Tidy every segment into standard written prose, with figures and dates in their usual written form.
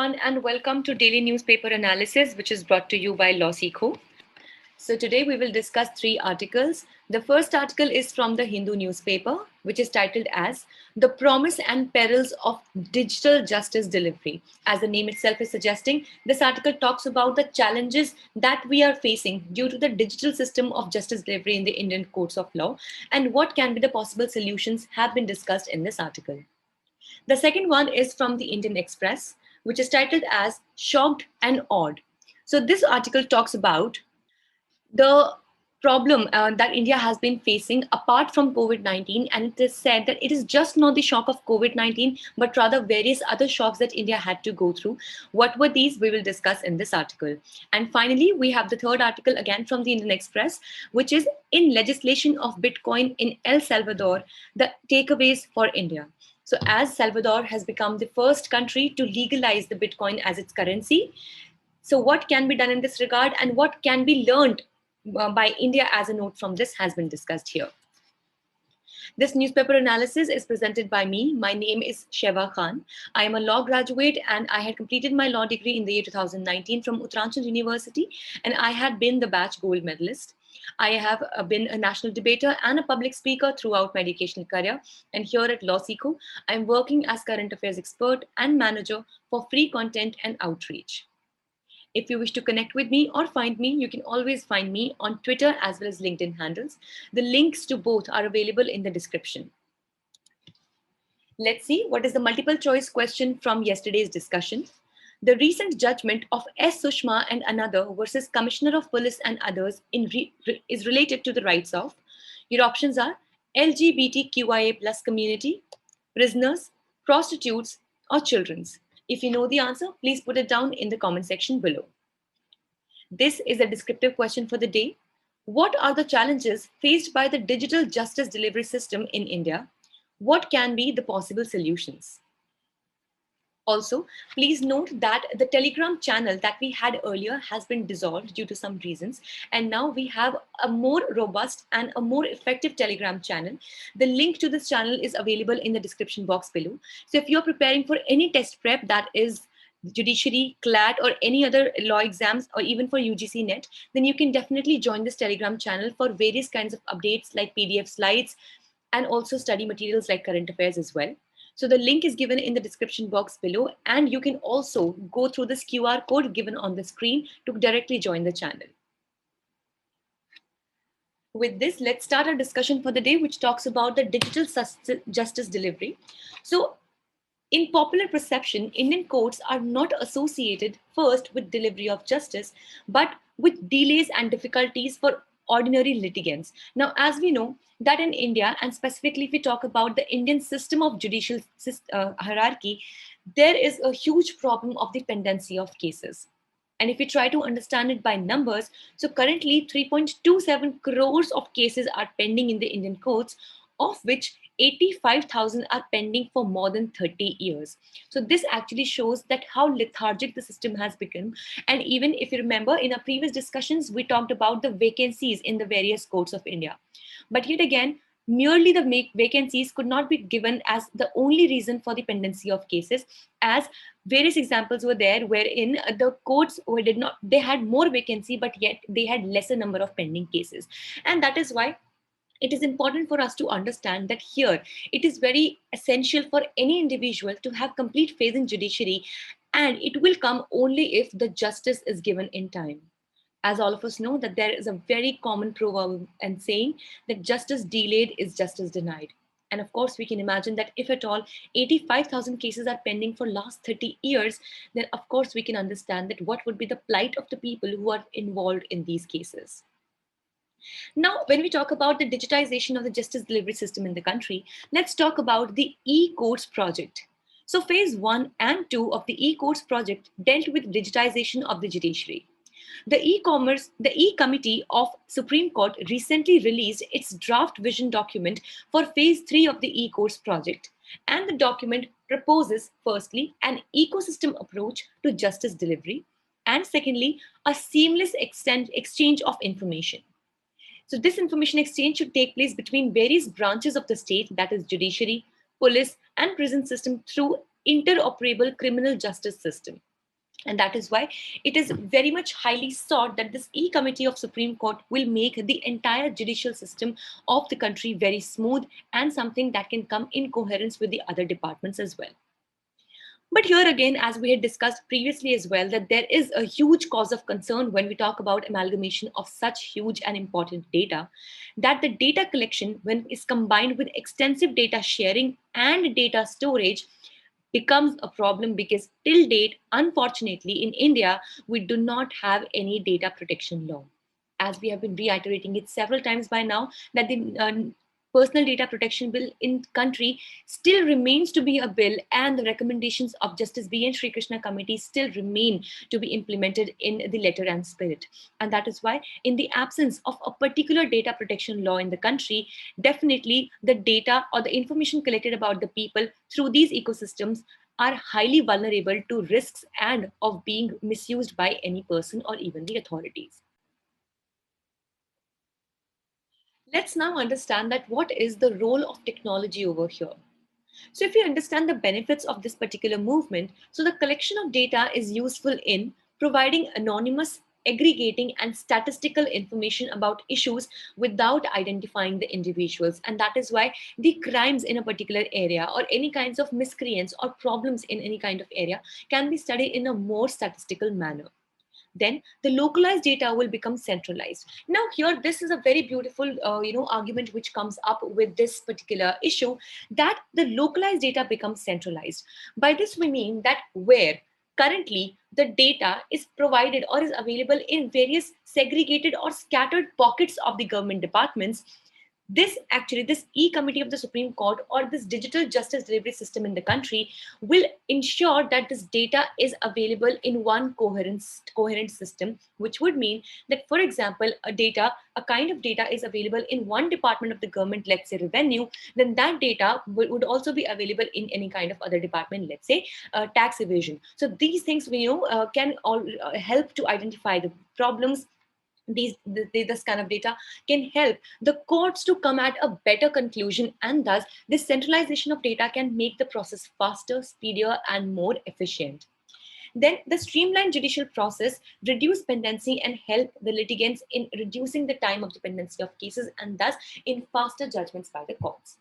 everyone, and welcome to Daily Newspaper Analysis, which is brought to you by LawSikho. So, today we will discuss three articles. The first article is from the Hindu newspaper, which is titled as The Promise and Perils of Digital Justice Delivery. As the name itself is suggesting, this article talks about the challenges that we are facing due to the digital system of justice delivery in the Indian courts of law and what can be the possible solutions have been discussed in this article. The second one is from the Indian Express, which is titled as Shocked and Awed. So, this article talks about the problem that India has been facing apart from COVID-19, and it is said that it is just not the shock of COVID-19, but rather various other shocks that India had to go through. What were these? We will discuss in this article. And finally, we have the third article again from the Indian Express, which is in legislation of Bitcoin in El Salvador, the takeaways for India. So, as Salvador has become the first country to legalize the Bitcoin as its currency, so what can be done in this regard and what can be learned by India as a note from this has been discussed here. This newspaper analysis is presented by me. My name is Sheva Khan. I am a law graduate and I had completed my law degree in the year 2019 from Uttaranchal University, and I had been the batch gold medalist. I have been a national debater and a public speaker throughout my educational career. And here at LawSikho, I am working as current affairs expert and manager for free content and outreach. If you wish to connect with me or find me, you can always find me on Twitter as well as LinkedIn handles. The links to both are available in the description. Let's see what is the multiple choice question from yesterday's discussion. The recent judgment of S. Sushma and another versus Commissioner of Police and others is related to the rights of. Your options are LGBTQIA plus community, prisoners, prostitutes, or children's. If you know the answer, please put it down in the comment section below. This is a descriptive question for the day. What are the challenges faced by the digital justice delivery system in India? What can be the possible solutions? Also, please note that the Telegram channel that we had earlier has been dissolved due to some reasons, and now we have a more robust and a more effective Telegram channel. The link to this channel is available in the description box below. So if you're preparing for any test prep, that is judiciary, CLAT, or any other law exams, or even for UGC NET, then you can definitely join this Telegram channel for various kinds of updates like PDF slides and also study materials like current affairs as well. So the link is given in the description box below, and you can also go through this QR code given on the screen to directly join the channel. With this, let's start our discussion for the day, which talks about the digital justice delivery. So in popular perception, Indian courts are not associated first with delivery of justice, but with delays and difficulties for ordinary litigants. Now, as we know that in India, and specifically if we talk about the Indian system of judicial hierarchy, there is a huge problem of the pendency of cases. And if we try to understand it by numbers, so currently 3.27 crores of cases are pending in the Indian courts, of which 85,000 are pending for more than 30 years. So this actually shows that how lethargic the system has become. And even if you remember in our previous discussions, we talked about the vacancies in the various courts of India. But yet again, merely the vacancies could not be given as the only reason for the pendency of cases, as various examples were there wherein the courts they had more vacancy, but yet they had lesser number of pending cases. And that is why it is important for us to understand that here it is very essential for any individual to have complete faith in judiciary, and it will come only if the justice is given in time. As all of us know that there is a very common proverb and saying that justice delayed is justice denied. And of course, we can imagine that if at all 85,000 cases are pending for last 30 years, then of course we can understand that what would be the plight of the people who are involved in these cases. Now, when we talk about the digitization of the justice delivery system in the country, let's talk about the e-courts project. So phase 1 and 2 of the e-courts project dealt with digitization of the judiciary. The e-committee of Supreme Court recently released its draft vision document for phase 3 of the e-courts project. And the document proposes, firstly, an ecosystem approach to justice delivery, and secondly, a seamless exchange of information. So this information exchange should take place between various branches of the state, that is judiciary, police, and prison system through interoperable criminal justice system. And that is why it is very much highly sought that this E-Committee of Supreme Court will make the entire judicial system of the country very smooth and something that can come in coherence with the other departments as well. But here again, as we had discussed previously as well, that there is a huge cause of concern when we talk about amalgamation of such huge and important data, that the data collection, when is combined with extensive data sharing and data storage, becomes a problem because till date, unfortunately, in India, we do not have any data protection law. As we have been reiterating it several times by now, that the personal data protection bill in country still remains to be a bill, and the recommendations of Justice B.N. Sri Krishna committee still remain to be implemented in the letter and spirit. And that is why, in the absence of a particular data protection law in the country, definitely the data or the information collected about the people through these ecosystems are highly vulnerable to risks and of being misused by any person or even the authorities. Let's now understand that what is the role of technology over here. So if you understand the benefits of this particular movement, so the collection of data is useful in providing anonymous, aggregating and statistical information about issues without identifying the individuals. And that is why the crimes in a particular area or any kinds of miscreants or problems in any kind of area can be studied in a more statistical manner. Then the localized data will become centralized. Now here, this is a very beautiful argument which comes up with this particular issue, that the localized data becomes centralized. By this we mean that where currently the data is provided or is available in various segregated or scattered pockets of the government departments, this E-Committee of the Supreme Court or this digital justice delivery system in the country will ensure that this data is available in one coherent system, which would mean that, for example, a kind of data is available in one department of the government, let's say revenue, then that data would also be available in any kind of other department, let's say tax evasion. So these things can all help to identify the problems. This kind of data can help the courts to come at a better conclusion, and thus this centralization of data can make the process faster, speedier and more efficient. Then the streamlined judicial process reduce pendency and help the litigants in reducing the time of dependency of cases, and thus in faster judgments by the courts.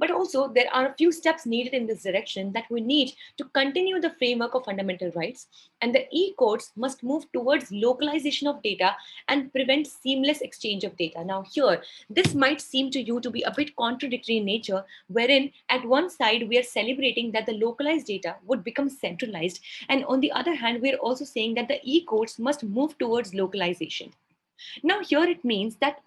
But also, there are a few steps needed in this direction, that we need to continue the framework of fundamental rights, and the e-courts must move towards localization of data and prevent seamless exchange of data. Now here, this might seem to you to be a bit contradictory in nature, wherein at one side we are celebrating that the localized data would become centralized, and on the other hand, we are also saying that the e-courts must move towards localization. Now here it means that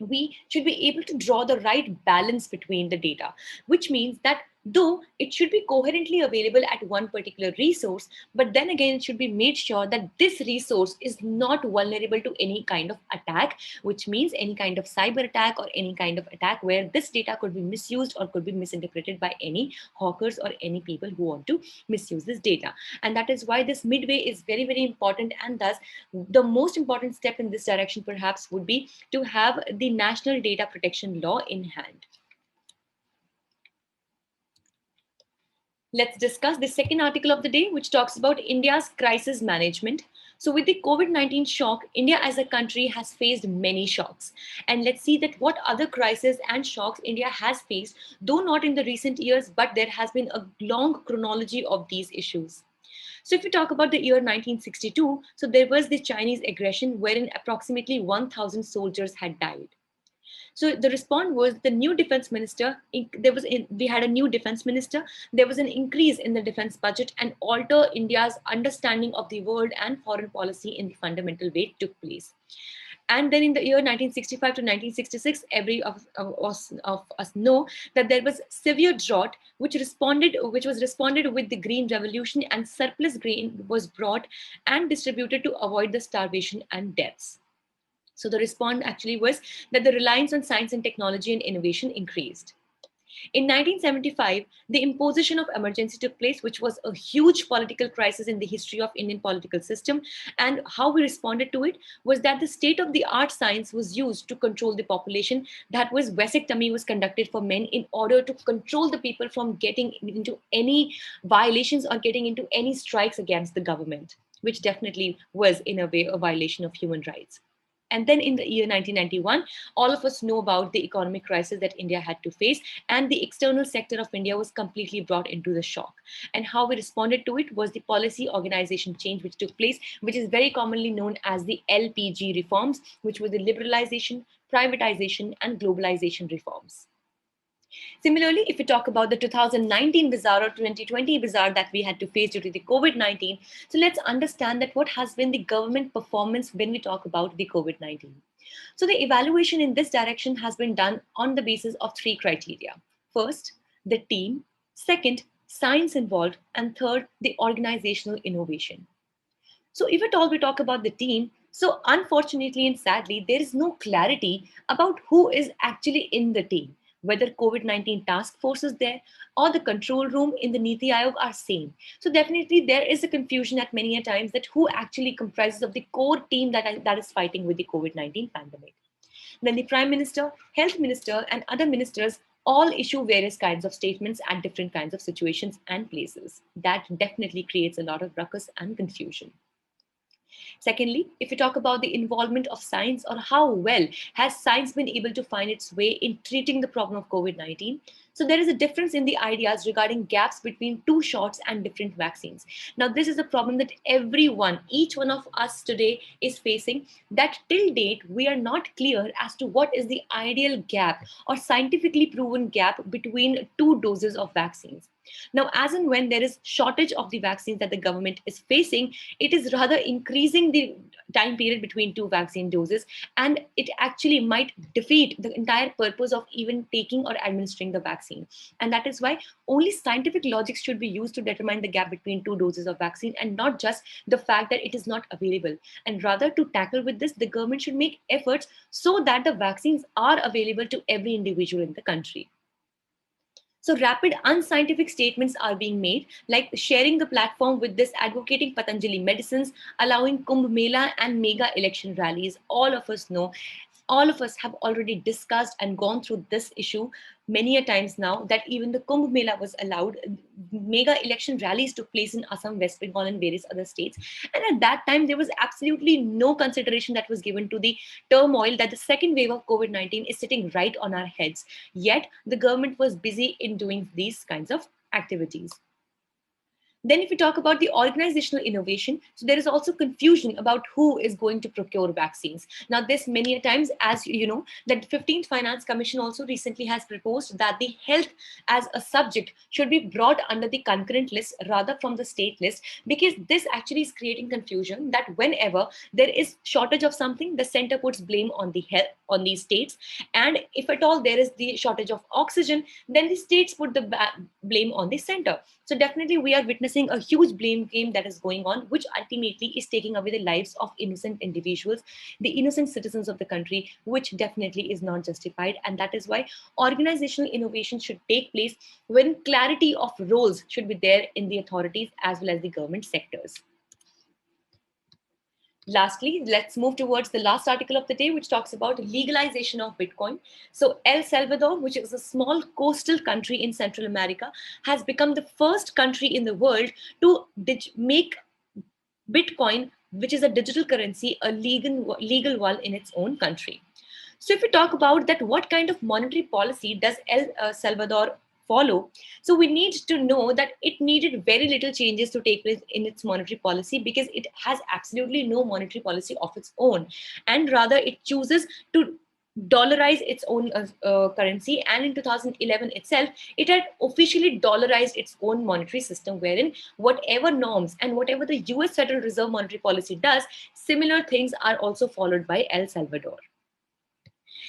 we should be able to draw the right balance between the data, which means that though it should be coherently available at one particular resource, but then again, it should be made sure that this resource is not vulnerable to any kind of attack, which means any kind of cyber attack or any kind of attack where this data could be misused or could be misinterpreted by any hawkers or any people who want to misuse this data. And that is why this midway is very, very important. And thus, the most important step in this direction perhaps would be to have the national data protection law in hand. Let's discuss the second article of the day, which talks about India's crisis management. So with the COVID-19 shock, India as a country has faced many shocks. And let's see that what other crises and shocks India has faced, though not in the recent years, but there has been a long chronology of these issues. So if we talk about the year 1962, so there was the Chinese aggression wherein approximately 1,000 soldiers had died. So the response was the new defense minister. We had a new defense minister. There was an increase in the defense budget, and alter India's understanding of the world and foreign policy in the fundamental way took place. And then in the year 1965 to 1966, every of us know that there was severe drought, which was responded with the Green Revolution, and surplus grain was brought and distributed to avoid the starvation and deaths. So the response actually was that the reliance on science and technology and innovation increased. In 1975, the imposition of emergency took place, which was a huge political crisis in the history of Indian political system. And how we responded to it was that the state-of-the-art science was used to control the population. That was vasectomy was conducted for men in order to control the people from getting into any violations or getting into any strikes against the government. which definitely was in a way a violation of human rights. And then in the year 1991, all of us know about the economic crisis that India had to face, and the external sector of India was completely brought into the shock. And how we responded to it was the policy organization change which took place, which is very commonly known as the LPG reforms, which were the liberalization, privatization, and globalization reforms. Similarly, if we talk about the 2019 bazaar or 2020 bazaar that we had to face due to the COVID-19, so let's understand that what has been the government performance when we talk about the COVID-19. So the evaluation in this direction has been done on the basis of three criteria. First, the team. Second, science involved. And third, the organizational innovation. So if at all we talk about the team, so unfortunately and sadly, there is no clarity about who is actually in the team. Whether COVID-19 task force is there or the control room in the Niti Aayog are same. So definitely there is a confusion at many a times that who actually comprises of the core team that is fighting with the COVID-19 pandemic. Then the Prime Minister, Health Minister, and other ministers all issue various kinds of statements at different kinds of situations and places. That definitely creates a lot of ruckus and confusion. Secondly, if we talk about the involvement of science or how well has science been able to find its way in treating the problem of COVID-19, so there is a difference in the ideas regarding gaps between two shots and different vaccines. Now, this is a problem that everyone, each one of us today is facing, that till date, we are not clear as to what is the ideal gap or scientifically proven gap between two doses of vaccines. Now, as and when there is shortage of the vaccines that the government is facing, it is rather increasing the time period between two vaccine doses, and it actually might defeat the entire purpose of even taking or administering the vaccine. And that is why only scientific logic should be used to determine the gap between two doses of vaccine, and not just the fact that it is not available. And rather, to tackle with this, the government should make efforts so that the vaccines are available to every individual in the country. So rapid unscientific statements are being made, like sharing the platform with this advocating Patanjali medicines, allowing Kumbh Mela and mega election rallies. All of us have already discussed and gone through this issue many a times now, that even the Kumbh Mela was allowed. Mega election rallies took place in Assam, West Bengal, and various other states. And at that time, there was absolutely no consideration that was given to the turmoil that the second wave of COVID-19 is sitting right on our heads. Yet, the government was busy in doing these kinds of activities. Then if we talk about the organizational innovation, so there is also confusion about who is going to procure vaccines. Now, this many a times, as you know, that 15th Finance Commission also recently has proposed that the health as a subject should be brought under the concurrent list rather from the state list, because this actually is creating confusion that whenever there is shortage of something, the center puts blame on the health, on the states. And if at all there is the shortage of oxygen, then the states put the blame on the center. So definitely we are witnessing a huge blame game that is going on, which ultimately is taking away the lives of innocent individuals, the innocent citizens of the country, which definitely is not justified. And that is why organizational innovation should take place when clarity of roles should be there in the authorities as well as the government sectors. Lastly, let's move towards the last article of the day, which talks about legalization of Bitcoin. So El Salvador, which is a small coastal country in Central America, has become the first country in the world to make Bitcoin, which is a digital currency, a legal one in its own country. So if we talk about that, what kind of monetary policy does El Salvador follow? So we need to know that it needed very little changes to take place in its monetary policy, because it has absolutely no monetary policy of its own, and rather it chooses to dollarize its own currency. And in 2011 itself, it had officially dollarized its own monetary system, wherein whatever norms and whatever the US Federal Reserve monetary policy does, similar things are also followed by El Salvador.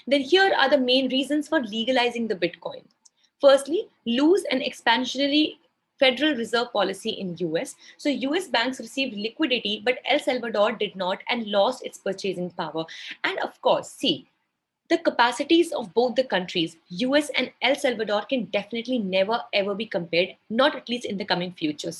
Then here are the main reasons for legalizing the Bitcoin. Firstly, loose and expansionary Federal Reserve policy in US. So US banks received liquidity, but El Salvador did not and lost its purchasing power. And of course, see, the capacities of both the countries, US and El Salvador, can definitely never ever be compared, not at least in the coming future.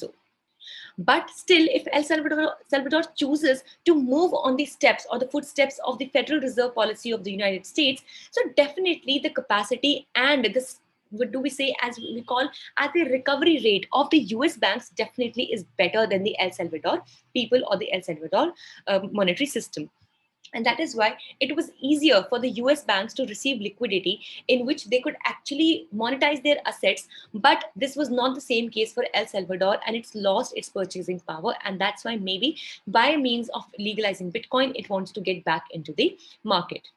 But still, if El Salvador chooses to move on the steps or the footsteps of the Federal Reserve policy of the United States, so definitely the capacity and the what do we say, as we call, as the recovery rate of the US banks definitely is better than the El Salvador people or the El Salvador monetary system. And that is why it was easier for the US banks to receive liquidity in which they could actually monetize their assets. But this was not the same case for El Salvador, and it's lost its purchasing power. And that's why maybe by means of legalizing Bitcoin, it wants to get back into the market.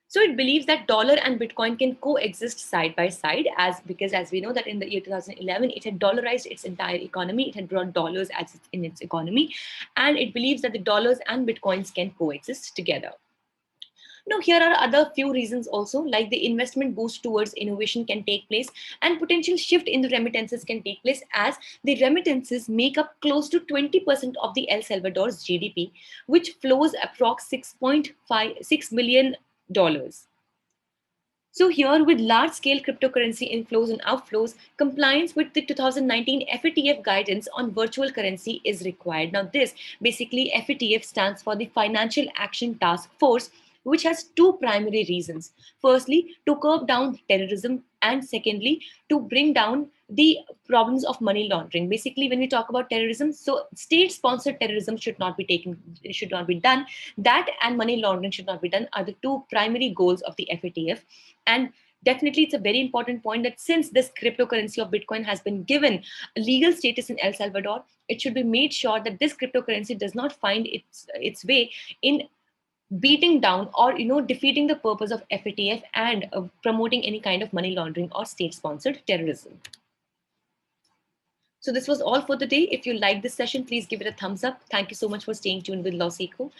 So it believes that dollar and Bitcoin can coexist side by side, as because as we know that in the year 2011 it had dollarized its entire economy, it had brought dollars as in its economy, and it believes that the dollars and Bitcoins can coexist together. Now, here are other few reasons also, like the investment boost towards innovation can take place, and potential shift in the remittances can take place, as the remittances make up close to 20% of the El Salvador's GDP, which flows approx $6.56 million. So here, with large-scale cryptocurrency inflows and outflows, compliance with the 2019 FATF guidance on virtual currency is required. Now this, basically FATF stands for the Financial Action Task Force, which has two primary reasons. Firstly, to curb down terrorism, and secondly, to bring down the problems of money laundering. Basically, when we talk about terrorism, so state-sponsored terrorism should not be taken, should not be done. That and money laundering should not be done are the two primary goals of the FATF. And definitely, it's a very important point that since this cryptocurrency of Bitcoin has been given a legal status in El Salvador, it should be made sure that this cryptocurrency does not find its way in beating down or defeating the purpose of FATF and promoting any kind of money laundering or state-sponsored terrorism. So this was all for the day. If you like this session, please give it a thumbs up. Thank you so much for staying tuned with LawSeco.